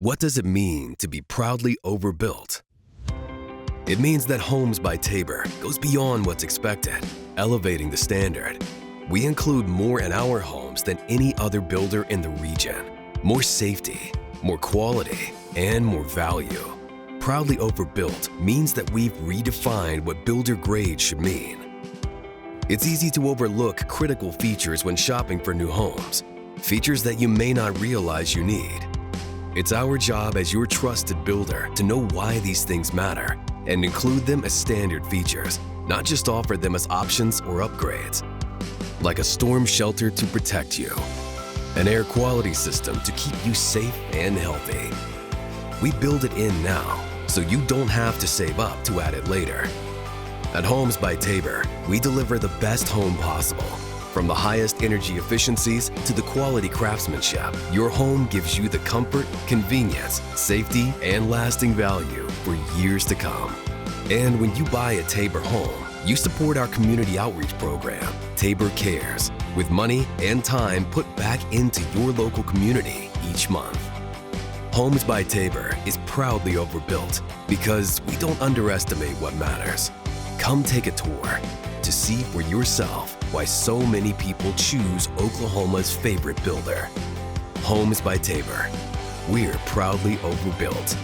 What does it mean to be proudly overbuilt? It means that Homes by Tabor goes beyond what's expected, elevating the standard. We include more in our homes than any other builder in the region. More safety, more quality, and more value. Proudly Overbuilt means that we've redefined what builder grade should mean. It's easy to overlook critical features when shopping for new homes, features that you may not realize you need. It's our job as your trusted builder to know why these things matter and include them as standard features, not just offer them as options or upgrades. Like a storm shelter to protect you, an air quality system to keep you safe and healthy. We build it in now, so you don't have to save up to add it later. At Homes by Tabor, we deliver the best home possible. From the highest energy efficiencies to the quality craftsmanship, your home gives you the comfort, convenience, safety, and lasting value for years to come. And when you buy a Tabor home, you support our community outreach program, Tabor Cares, with money and time put back into your local community each month. Homes by Tabor is proudly overbuilt because we don't underestimate what matters. Come take a tour to see for yourself why so many people choose Oklahoma's favorite builder. Homes by Tabor. We're proudly overbuilt.